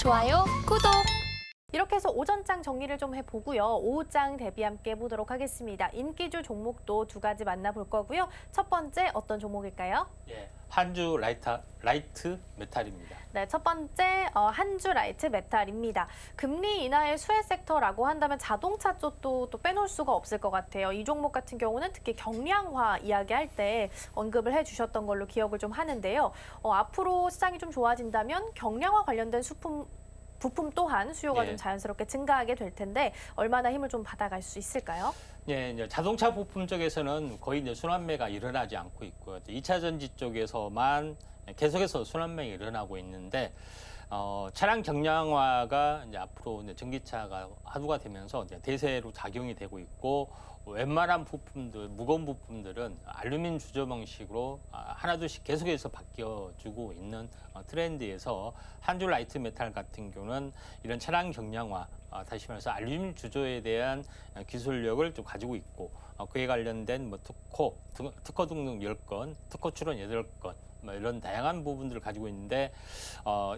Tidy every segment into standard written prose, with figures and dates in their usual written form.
좋아요, 구독! 이렇게 해서 오전장 정리를 좀 해보고요. 오후장 대비 함께 해보도록 하겠습니다. 인기주 종목도 두 가지 만나볼 거고요. 첫 번째 어떤 종목일까요? 예, 한주 라이트 메탈입니다. 네, 첫 번째 한주 라이트 메탈입니다. 금리 인하의 수혜 섹터라고 한다면 자동차 쪽도 또 빼놓을 수가 없을 것 같아요. 이 종목 같은 경우는 특히 경량화 이야기할 때 언급을 해주셨던 걸로 기억을 좀 하는데요. 앞으로 시장이 좀 좋아진다면 경량화 관련된 부품 또한 수요가 좀 자연스럽게 증가하게 될 텐데 얼마나 힘을 좀 받아갈 수 있을까요? 예, 이제 자동차 부품 쪽에서는 거의 이제 순환매가 일어나지 않고 있고요. 2차 전지 쪽에서만 계속해서 순환매가 일어나고 있는데 차량 경량화가 이제 앞으로 이제 전기차가 화두가 되면서 이제 대세로 작용이 되고 있고 웬만한 부품들, 무거운 부품들은 알루미늄 주조 방식으로 하나둘씩 계속해서 바뀌어주고 있는 트렌드에서 한주 라이트 메탈 같은 경우는 이런 차량 경량화, 다시 말해서 알루미늄 주조에 대한 기술력을 좀 가지고 있고 그에 관련된 뭐 특허 등록 10건, 특허 출원 8건 뭐 이런 다양한 부분들을 가지고 있는데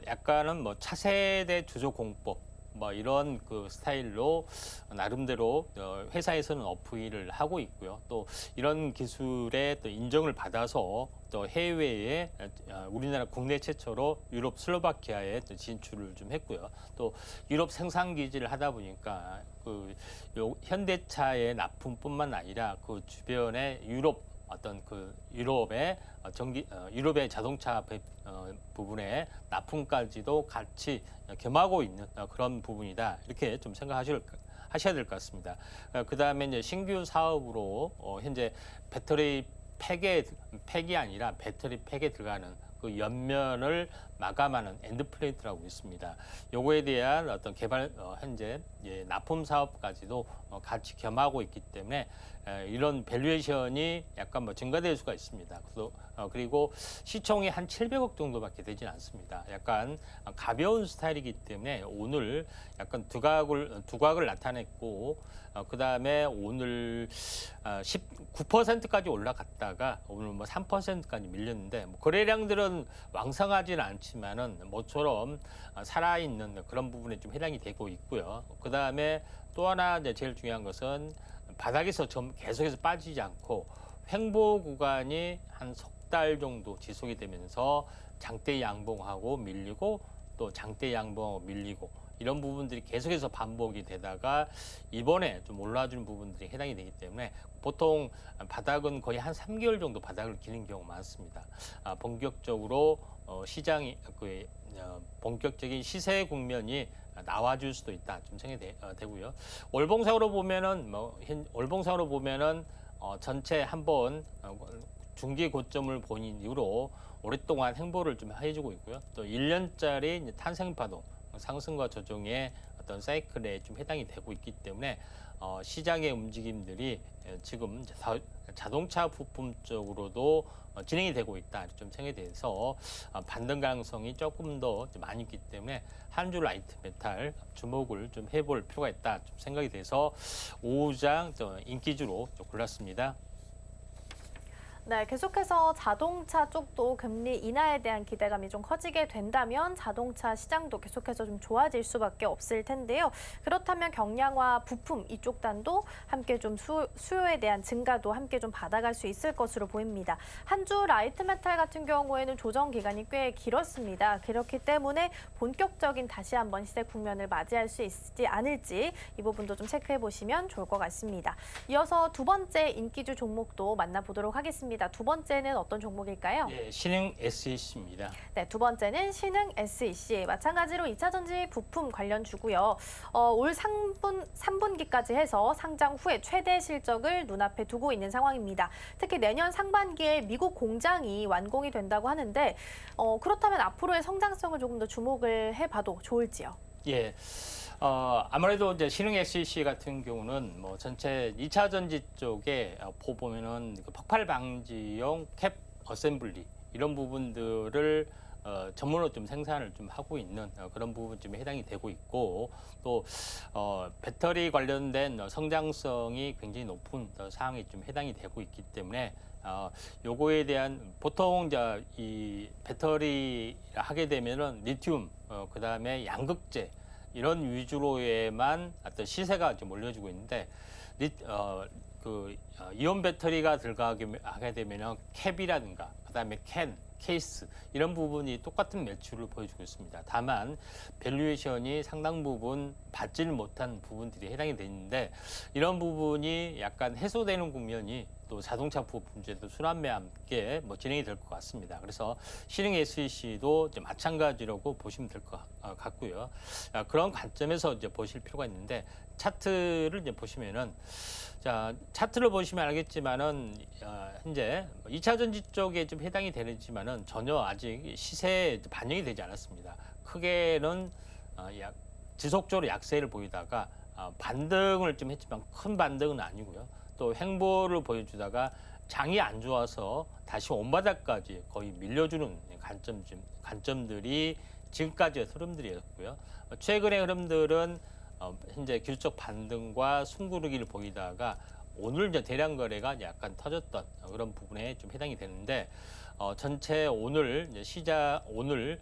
약간은 뭐 차세대 주조 공법 뭐 이런 그 스타일로 나름대로 회사에서는 어필을 하고 있고요. 또 이런 기술의 또 인정을 받아서 또 해외에 우리나라 국내 최초로 유럽 슬로바키아에 또 진출을 좀 했고요. 또 유럽 생산 기지를 하다 보니까 그 현대차의 납품뿐만 아니라 그 주변의 어떤 그 유럽의 자동차 부분의 납품까지도 같이 겸하고 있는 그런 부분이다. 이렇게 좀 생각하셔야 될 것 같습니다. 그 다음에 이제 신규 사업으로 현재 배터리 팩이 아니라 배터리 팩에 들어가는 그 옆면을 마감하는 엔드플레이트라고 있습니다. 요거에 대한 어떤 개발 현재 납품 사업까지도 같이 겸하고 있기 때문에 이런 밸류에이션이 약간 뭐 증가될 수가 있습니다. 그리고 시총이 한 700억 정도밖에 되진 않습니다. 약간 가벼운 스타일이기 때문에 오늘 약간 두각을 나타냈고 그 다음에 오늘 19%까지 올라갔다가 오늘 뭐 3%까지 밀렸는데 뭐 거래량들은 왕성하지는 않지만은 모처럼 살아있는 그런 부분에 좀 해당이 되고 있고요. 그 다음에 또 하나 이제 제일 중요한 것은 바닥에서 좀 계속해서 빠지지 않고 횡보 구간이 한 석 달 정도 지속이 되면서 장대 양봉하고 밀리고 또 장대 양봉하고 밀리고 이런 부분들이 계속해서 반복이 되다가 이번에 좀 올라주는 부분들이 해당이 되기 때문에 보통 바닥은 거의 한 3개월 정도 바닥을 기는 경우가 많습니다. 본격적으로 시장이 본격적인 시세 국면이 나와줄 수도 있다. 좀 생각이 되고요. 월봉상으로 보면은 전체 한번 중기 고점을 본인 이후로 오랫동안 행보를 좀 해주고 있고요. 또 1년짜리 탄생파동, 상승과 조정의 어떤 사이클에 좀 해당이 되고 있기 때문에 시장의 움직임들이 지금 자동차 부품 쪽으로도 진행이 되고 있다. 좀 생각이 돼서 반등 가능성이 조금 더 많이 있기 때문에 한주 라이트 메탈 주목을 좀 해볼 필요가 있다. 좀 생각이 돼서 오후장 인기주로 좀 골랐습니다. 네, 계속해서 자동차 쪽도 금리 인하에 대한 기대감이 좀 커지게 된다면 자동차 시장도 계속해서 좀 좋아질 수밖에 없을 텐데요. 그렇다면 경량화 부품 이쪽 단도 함께 좀 수요에 대한 증가도 함께 좀 받아갈 수 있을 것으로 보입니다. 한주 라이트 메탈 같은 경우에는 조정 기간이 꽤 길었습니다. 그렇기 때문에 본격적인 다시 한번 시세 국면을 맞이할 수 있지 않을지 이 부분도 좀 체크해 보시면 좋을 것 같습니다. 이어서 두 번째 인기주 종목도 만나보도록 하겠습니다. 두 번째는 어떤 종목일까요? 예, 신흥 SEC입니다. 네, 두 번째는 신흥 SEC. 마찬가지로 2차 전지 부품 관련 주고요. 올 3분기까지 해서 상장 후에 최대 실적을 눈앞에 두고 있는 상황입니다. 특히 내년 상반기에 미국 공장이 완공이 된다고 하는데 그렇다면 앞으로의 성장성을 조금 더 주목을 해봐도 좋을지요? 예. 아무래도 이제 신흥 SEC 같은 경우는 뭐 전체 2차 전지 쪽에 보면은 그 폭발 방지용 캡 어셈블리 이런 부분들을 전문으로 좀 생산을 좀 하고 있는 그런 부분 좀 해당이 되고 있고 또 배터리 관련된 성장성이 굉장히 높은 사항이 좀 해당이 되고 있기 때문에 요거에 대한 보통 이제 이 배터리 하게 되면은 리튬 그다음에 양극재 이런 위주로에만 어떤 시세가 좀 올려지고 있는데 이온 배터리가 들어가게 되면은 캡이라든가 그다음에 케이스 이런 부분이 똑같은 매출을 보여주고 있습니다. 다만 밸류에이션이 상당 부분 받지를 못한 부분들이 해당이 되는데 이런 부분이 약간 해소되는 국면이 또 자동차 부품제도 순환매와 함께 진행이 될 것 같습니다. 그래서 신흥 SEC도 마찬가지라고 보시면 될 것 같고요. 그런 관점에서 이제 보실 필요가 있는데 차트를 이제 보시면은 자, 차트를 보시면 알겠지만은 현재 2차 전지 쪽에 좀 해당이 되지만은 전혀 아직 시세에 반영이 되지 않았습니다. 크게는 지속적으로 약세를 보이다가 반등을 좀 했지만 큰 반등은 아니고요. 또 횡보를 보여주다가 장이 안 좋아서 다시 온바닥까지 거의 밀려주는 관점들이 지금까지의 흐름들이었고요. 최근의 흐름들은 현재 기술적 반등과 숨고르기를 보이다가 오늘 이제 대량 거래가 약간 터졌던 그런 부분에 좀 해당이 되는데 전체 오늘 오늘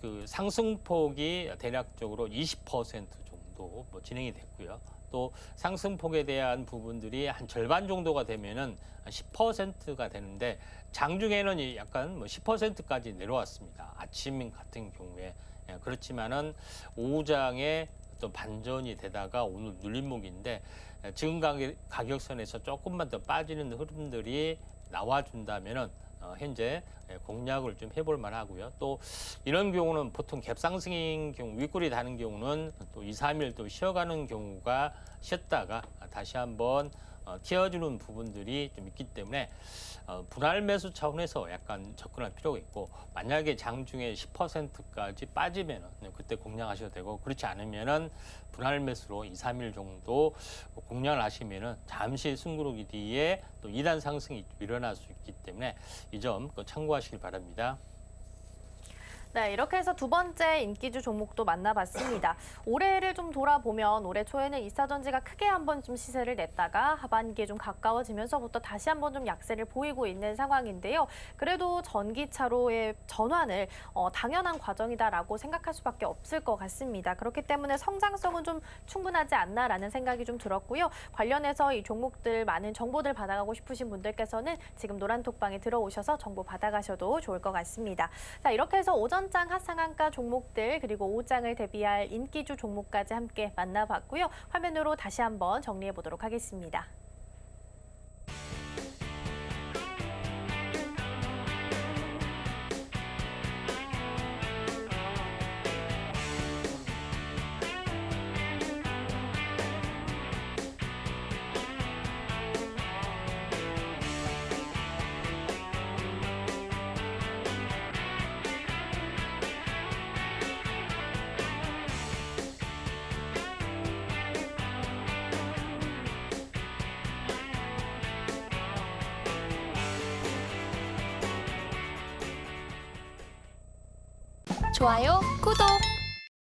그 상승폭이 대략적으로 20% 정도 진행이 됐고요. 또 상승폭에 대한 부분들이 한 절반 정도가 되면은 10%가 되는데 장중에는 약간 10%까지 내려왔습니다. 아침 같은 경우에 그렇지만은 오후장에 또 반전이 되다가 오늘 눌림목인데 지금 가격선에서 조금만 더 빠지는 흐름들이 나와준다면은 현재 공략을 좀 해볼 만하고요. 또 이런 경우는 보통 갭상승인 경우 윗골이 다는 경우는 또 2, 3일 또 쉬어가는 경우가 쉬었다가 다시 한번 튀어주는 부분들이 좀 있기 때문에 분할 매수 차원에서 약간 접근할 필요가 있고 만약에 장중에 10%까지 빠지면 그때 공략하셔도 되고 그렇지 않으면은 분할 매수로 2, 3일 정도 공략을 하시면은 잠시 숨고르기 뒤에 또 2단 상승이 일어날 수 있기 때문에 이 점 참고하시길 바랍니다. 네, 이렇게 해서 두 번째 인기주 종목도 만나봤습니다. 올해를 좀 돌아보면 올해 초에는 이사전지가 크게 한번 좀 시세를 냈다가 하반기에 좀 가까워지면서부터 다시 한번 좀 약세를 보이고 있는 상황인데요. 그래도 전기차로의 전환을 당연한 과정이다라고 생각할 수밖에 없을 것 같습니다. 그렇기 때문에 성장성은 좀 충분하지 않나라는 생각이 좀 들었고요. 관련해서 이 종목들 많은 정보들 받아가고 싶으신 분들께서는 지금 노란톡방에 들어오셔서 정보 받아가셔도 좋을 것 같습니다. 자, 이렇게 해서 오전 장 하상한가 종목들 그리고 오후장을 대비할 인기주 종목까지 함께 만나봤고요. 화면으로 다시 한번 정리해 보도록 하겠습니다. 좋아요, 구독!